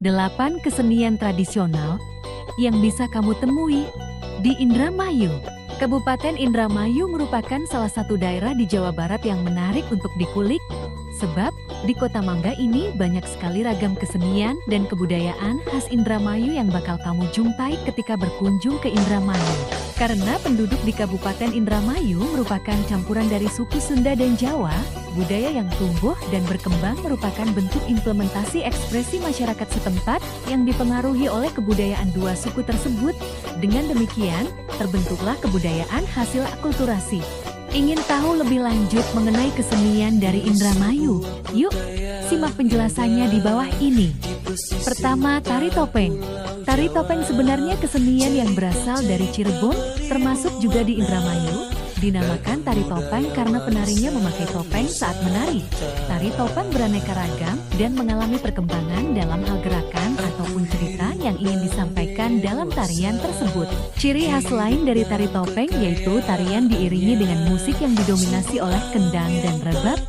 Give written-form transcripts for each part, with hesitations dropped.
8 kesenian tradisional yang bisa kamu temui di Indramayu. Kabupaten Indramayu merupakan salah satu daerah di Jawa Barat yang menarik untuk dikulik, sebab di Kota Mangga ini banyak sekali ragam kesenian dan kebudayaan khas Indramayu yang bakal kamu jumpai ketika berkunjung ke Indramayu. Karena penduduk di Kabupaten Indramayu merupakan campuran dari suku Sunda dan Jawa, budaya yang tumbuh dan berkembang merupakan bentuk implementasi ekspresi masyarakat setempat yang dipengaruhi oleh kebudayaan dua suku tersebut. Dengan demikian, terbentuklah kebudayaan hasil akulturasi. Ingin tahu lebih lanjut mengenai kesenian dari Indramayu? Yuk, simak penjelasannya di bawah ini. Pertama, tari topeng. Tari topeng sebenarnya kesenian yang berasal dari Cirebon, termasuk juga di Indramayu. Dinamakan tari topeng karena penarinya memakai topeng saat menari. Tari topeng beraneka ragam dan mengalami perkembangan dalam hal gerakan ataupun cerita yang ingin disampaikan dalam tarian tersebut. Ciri khas lain dari tari topeng yaitu tarian diiringi dengan musik yang didominasi oleh kendang dan rebab.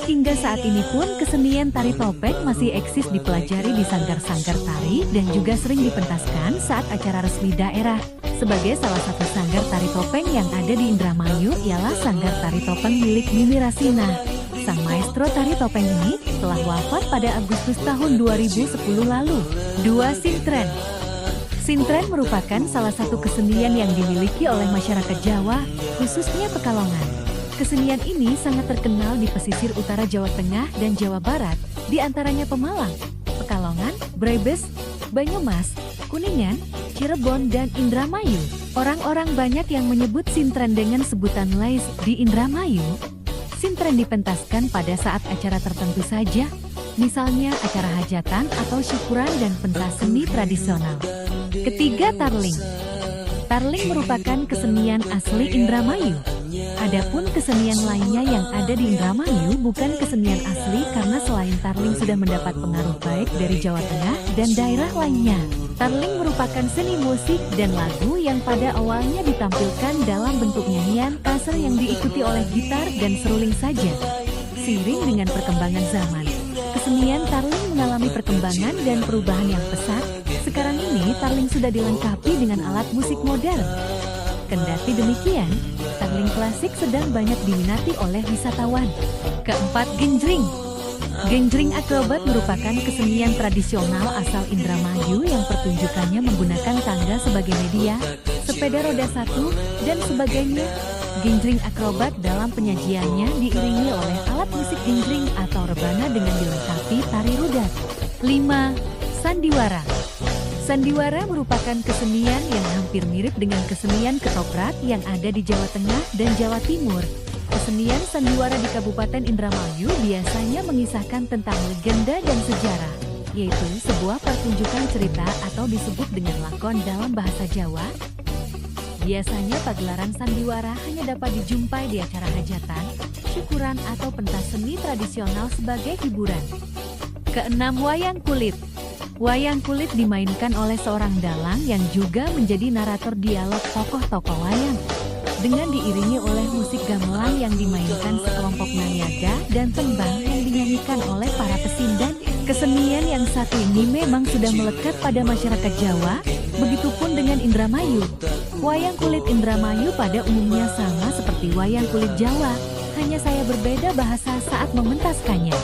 Hingga saat ini pun kesenian tari topeng masih eksis dipelajari di sanggar-sanggar tari dan juga sering dipentaskan saat acara resmi daerah. Sebagai salah satu sanggar tari topeng yang ada di Indramayu ialah Sanggar Tari Topeng milik Mimi Rasina. Sang maestro tari topeng ini telah wafat pada Agustus tahun 2010 lalu. 2. Sintren. Sintren merupakan salah satu kesenian yang dimiliki oleh masyarakat Jawa, khususnya Pekalongan. Kesenian ini sangat terkenal di pesisir utara Jawa Tengah dan Jawa Barat, di antaranya Pemalang, Pekalongan, Brebes, Banyumas, Kuningan, Cirebon, dan Indramayu. Orang-orang banyak yang menyebut sintren dengan sebutan lais di Indramayu. Sintren dipentaskan pada saat acara tertentu saja, misalnya acara hajatan atau syukuran dan pentas seni tradisional. Ketiga, tarling. Tarling merupakan kesenian asli Indramayu. Adapun kesenian lainnya yang ada di Indramayu bukan kesenian asli karena selain tarling sudah mendapat pengaruh baik dari Jawa Tengah dan daerah lainnya. Tarling merupakan seni musik dan lagu yang pada awalnya ditampilkan dalam bentuk nyanyian kasar yang diikuti oleh gitar dan seruling saja. Seiring dengan perkembangan zaman, kesenian tarling mengalami perkembangan dan perubahan yang pesat. Sekarang ini tarling sudah dilengkapi dengan alat musik modern. Kendati demikian, tarling klasik sedang banyak diminati oleh wisatawan. Keempat, genjring. Genjring akrobat merupakan kesenian tradisional asal Indramayu yang pertunjukannya menggunakan tangga sebagai media, sepeda roda satu, dan sebagainya. Genjring akrobat dalam penyajiannya diiringi oleh alat musik genjring atau rebana dengan dilengkapi tari rudat. 5. Sandiwara. Sandiwara merupakan kesenian yang hampir mirip dengan kesenian ketoprak yang ada di Jawa Tengah dan Jawa Timur. Kesenian sandiwara di Kabupaten Indramayu biasanya mengisahkan tentang legenda dan sejarah, yaitu sebuah pertunjukan cerita atau disebut dengan lakon dalam bahasa Jawa. Biasanya pagelaran sandiwara hanya dapat dijumpai di acara hajatan, syukuran atau pentas seni tradisional sebagai hiburan. Keenam, wayang kulit. Wayang kulit dimainkan oleh seorang dalang yang juga menjadi narator dialog tokoh-tokoh wayang. Dengan diiringi oleh musik gamelan yang dimainkan sekelompok nayaga dan tembang yang dinyanyikan oleh para pesindan. Kesenian yang satu ini memang sudah melekat pada masyarakat Jawa, begitupun dengan Indramayu. Wayang kulit Indramayu pada umumnya sama seperti wayang kulit Jawa, hanya saya berbeda bahasa saat mementaskannya.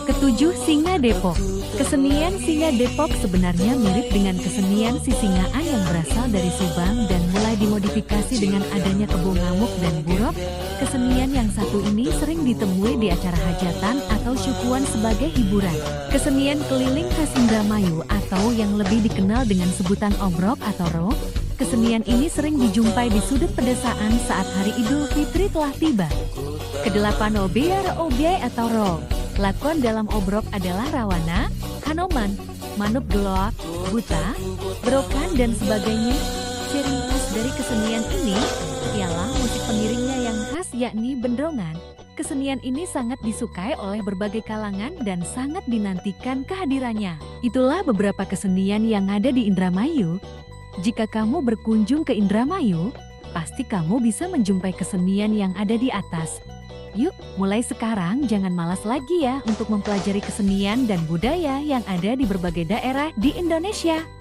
Ketujuh, Singa Depok. Kesenian Singa Depok sebenarnya mirip dengan kesenian Sisingaan yang berasal dari Subang dan mulai dimodifikasi dengan adanya kebo ngamuk dan burok. Kesenian yang satu ini sering ditemui di acara hajatan atau syukuran sebagai hiburan. Kesenian keliling khas Indramayu atau yang lebih dikenal dengan sebutan obrok atau roh. Kesenian ini sering dijumpai di sudut pedesaan saat hari Idul Fitri telah tiba. Kedelapan, obyek atau roh. Lakon dalam obrok adalah rawana, hanoman, manup geloak, buta, berokan, dan sebagainya. Ciri khas dari kesenian ini ialah musik pengiringnya yang khas yakni bendrongan. Kesenian ini sangat disukai oleh berbagai kalangan dan sangat dinantikan kehadirannya. Itulah beberapa kesenian yang ada di Indramayu. Jika kamu berkunjung ke Indramayu, pasti kamu bisa menjumpai kesenian yang ada di atas. Yuk, mulai sekarang jangan malas lagi ya untuk mempelajari kesenian dan budaya yang ada di berbagai daerah di Indonesia.